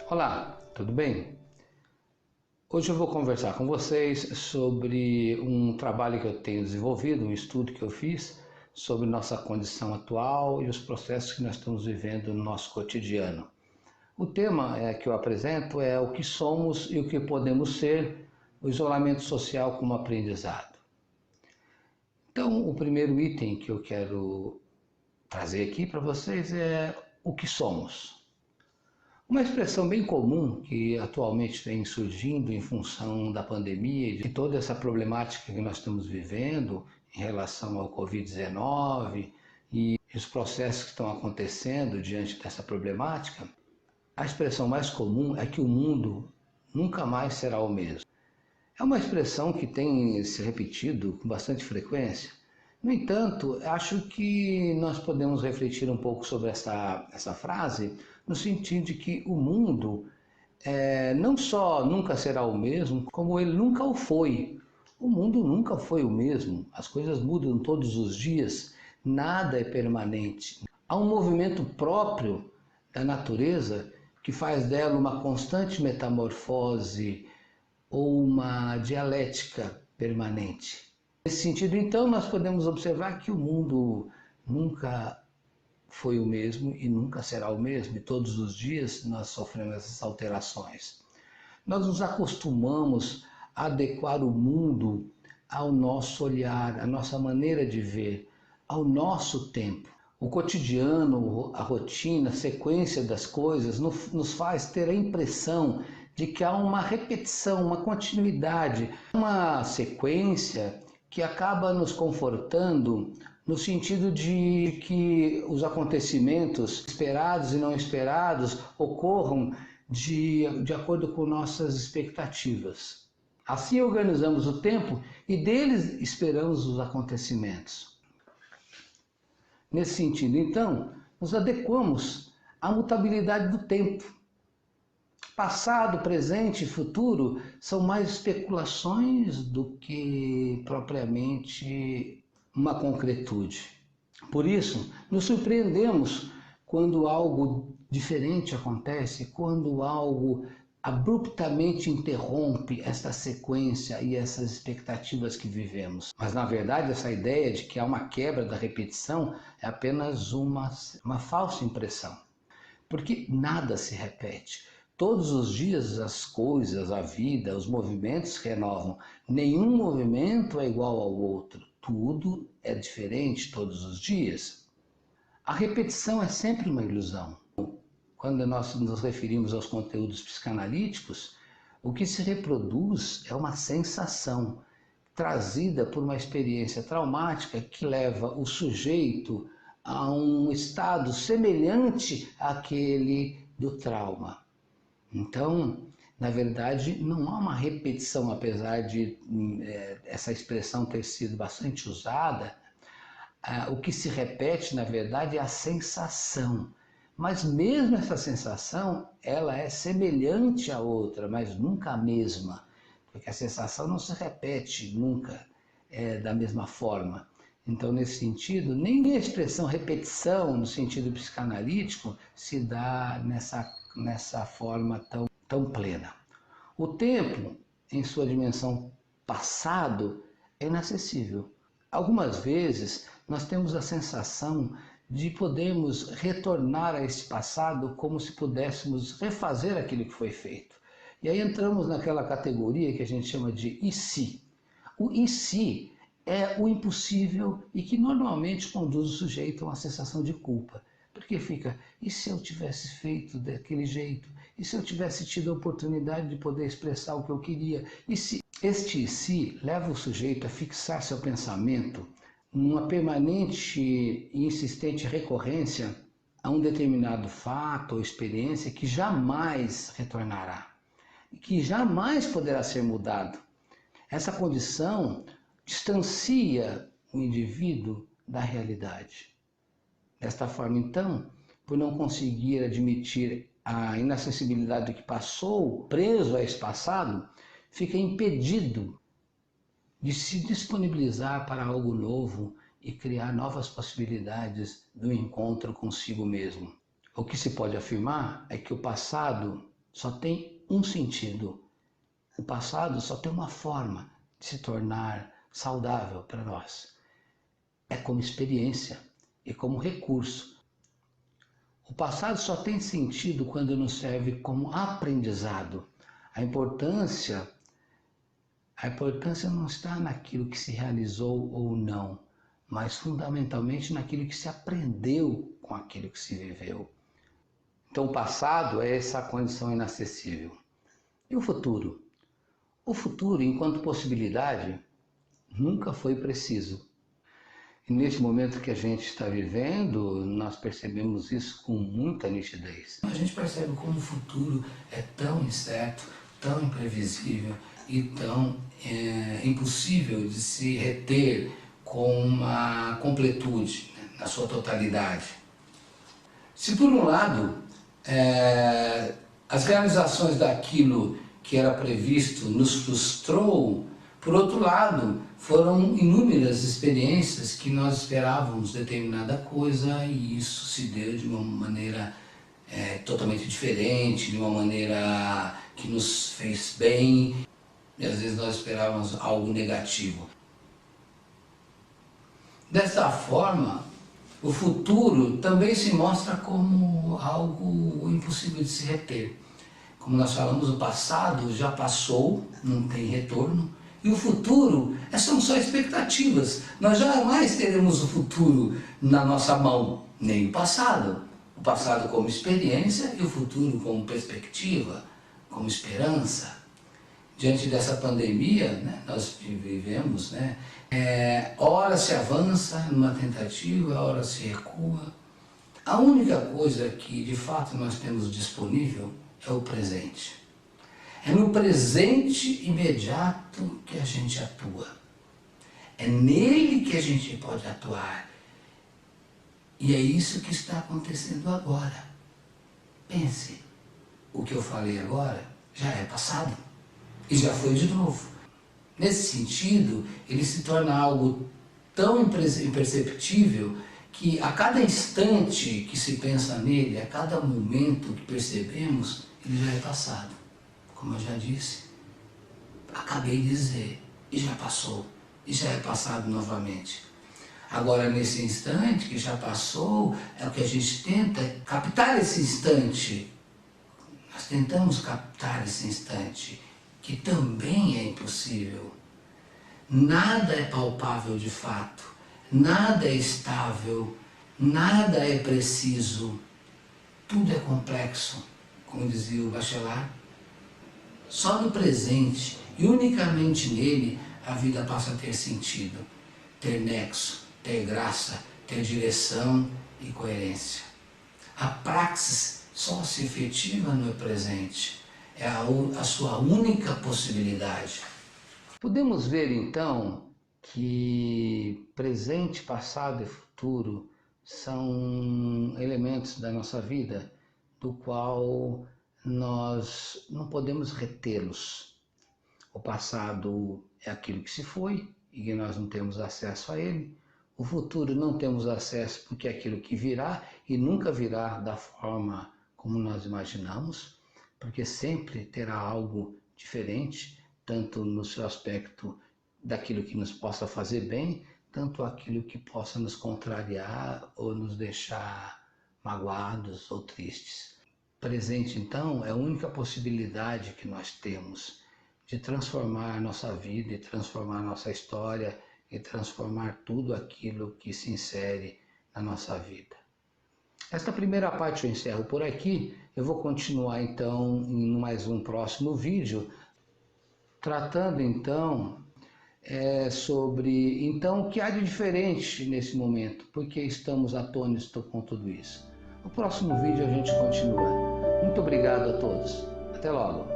Olá, tudo bem? Hoje eu vou conversar com vocês sobre um trabalho que eu tenho desenvolvido, um estudo que eu fiz sobre nossa condição atual e os processos que nós estamos vivendo no nosso cotidiano. O tema que eu apresento é o que somos e o que podemos ser, o isolamento social como aprendizado. Então, o primeiro item que eu quero trazer aqui para vocês é o que somos. Uma expressão bem comum que atualmente vem surgindo em função da pandemia e de toda essa problemática que nós estamos vivendo em relação ao Covid-19 e os processos que estão acontecendo diante dessa problemática, a expressão mais comum é que o mundo nunca mais será o mesmo. É uma expressão que tem se repetido com bastante frequência. No entanto, acho que nós podemos refletir um pouco sobre essa frase, no sentido de que o mundo não só nunca será o mesmo, como ele nunca o foi. O mundo nunca foi o mesmo, as coisas mudam todos os dias, nada é permanente. Há um movimento próprio da natureza que faz dela uma constante metamorfose ou uma dialética permanente. Nesse sentido, então, nós podemos observar que o mundo nunca foi o mesmo e nunca será o mesmo, e todos os dias nós sofremos essas alterações. Nós nos acostumamos a adequar o mundo ao nosso olhar, à nossa maneira de ver, ao nosso tempo. O cotidiano, a rotina, a sequência das coisas nos faz ter a impressão de que há uma repetição, uma continuidade, uma sequência que acaba nos confortando no sentido de que os acontecimentos esperados e não esperados ocorram de acordo com nossas expectativas. Assim organizamos o tempo e deles esperamos os acontecimentos. Nesse sentido, então, nos adequamos à mutabilidade do tempo. Passado, presente e futuro são mais especulações do que propriamente uma concretude. Por isso, nos surpreendemos quando algo diferente acontece, quando algo abruptamente interrompe essa sequência e essas expectativas que vivemos. Mas, na verdade, essa ideia de que há uma quebra da repetição é apenas uma falsa impressão, porque nada se repete. Todos os dias as coisas, a vida, os movimentos se renovam. Nenhum movimento é igual ao outro. Tudo é diferente todos os dias. A repetição é sempre uma ilusão. Quando nós nos referimos aos conteúdos psicanalíticos, o que se reproduz é uma sensação trazida por uma experiência traumática que leva o sujeito a um estado semelhante àquele do trauma. Então, na verdade, não há uma repetição, apesar de essa expressão ter sido bastante usada. O que se repete, na verdade, é a sensação. Mas mesmo essa sensação, ela é semelhante à outra, mas nunca a mesma. Porque a sensação não se repete nunca da mesma forma. Então, nesse sentido, nem a expressão repetição, no sentido psicanalítico, se dá nessa forma tão plena. O tempo, em sua dimensão passado, é inacessível. Algumas vezes, nós temos a sensação de podermos retornar a esse passado como se pudéssemos refazer aquilo que foi feito. E aí entramos naquela categoria que a gente chama de e se. O e se é o impossível e que normalmente conduz o sujeito a uma sensação de culpa. Porque fica, e se eu tivesse feito daquele jeito? E se eu tivesse tido a oportunidade de poder expressar o que eu queria? E se este e se leva o sujeito a fixar seu pensamento numa permanente e insistente recorrência a um determinado fato ou experiência que jamais retornará, que jamais poderá ser mudado. Essa condição distancia o indivíduo da realidade. Desta forma, então, por não conseguir admitir a inacessibilidade do que passou, preso a esse passado, fica impedido de se disponibilizar para algo novo e criar novas possibilidades do encontro consigo mesmo. O que se pode afirmar é que o passado só tem um sentido. O passado só tem uma forma de se tornar saudável para nós. É como experiência e como recurso. O passado só tem sentido quando nos serve como aprendizado. A importância não está naquilo que se realizou ou não, mas fundamentalmente naquilo que se aprendeu com aquilo que se viveu. Então o passado é essa condição inacessível. E o futuro? O futuro, enquanto possibilidade, nunca foi preciso. E neste momento que a gente está vivendo, nós percebemos isso com muita nitidez. A gente percebe como o futuro é tão incerto, tão imprevisível e tão impossível de se reter com uma completude, né, na sua totalidade. Se por um lado as realizações daquilo que era previsto nos frustrou, por outro lado, foram inúmeras experiências que nós esperávamos determinada coisa e isso se deu de uma maneira totalmente diferente, de uma maneira que nos fez bem e às vezes nós esperávamos algo negativo. Dessa forma, o futuro também se mostra como algo impossível de se reter. Como nós falamos, o passado já passou, não tem retorno. E o futuro são só expectativas. Nós jamais teremos o futuro na nossa mão, nem o passado. O passado como experiência e o futuro como perspectiva, como esperança. Diante dessa pandemia, né, nós vivemos, né, ora se avança numa tentativa, ora se recua. A única coisa que de fato nós temos disponível é o presente. É no presente imediato que a gente atua. É nele que a gente pode atuar. E é isso que está acontecendo agora. Pense, o que eu falei agora já é passado. E já foi de novo. Nesse sentido, ele se torna algo tão imperceptível que a cada instante que se pensa nele, a cada momento que percebemos, ele já é passado. Como eu já disse, acabei de dizer, e já passou, e já é passado novamente. Agora, nesse instante que já passou, é o que a gente tenta captar esse instante. Nós tentamos captar esse instante, que também é impossível. Nada é palpável de fato, nada é estável, nada é preciso. Tudo é complexo, como dizia o Bachelard. Só no presente e unicamente nele a vida passa a ter sentido, ter nexo, ter graça, ter direção e coerência. A praxis só se efetiva no presente, é a sua única possibilidade. Podemos ver então que presente, passado e futuro são elementos da nossa vida do qual nós não podemos retê-los. O passado é aquilo que se foi e que nós não temos acesso a ele. O futuro não temos acesso porque é aquilo que virá e nunca virá da forma como nós imaginamos, porque sempre terá algo diferente, tanto no seu aspecto daquilo que nos possa fazer bem, tanto aquilo que possa nos contrariar ou nos deixar magoados ou tristes. Presente, então, é a única possibilidade que nós temos de transformar nossa vida e transformar nossa história e transformar tudo aquilo que se insere na nossa vida. Esta primeira parte eu encerro por aqui. Eu vou continuar, então, em mais um próximo vídeo, tratando, então, sobre o que há de diferente nesse momento, porque estamos atônitos com tudo isso. No próximo vídeo a gente continua. Muito obrigado a todos. Até logo.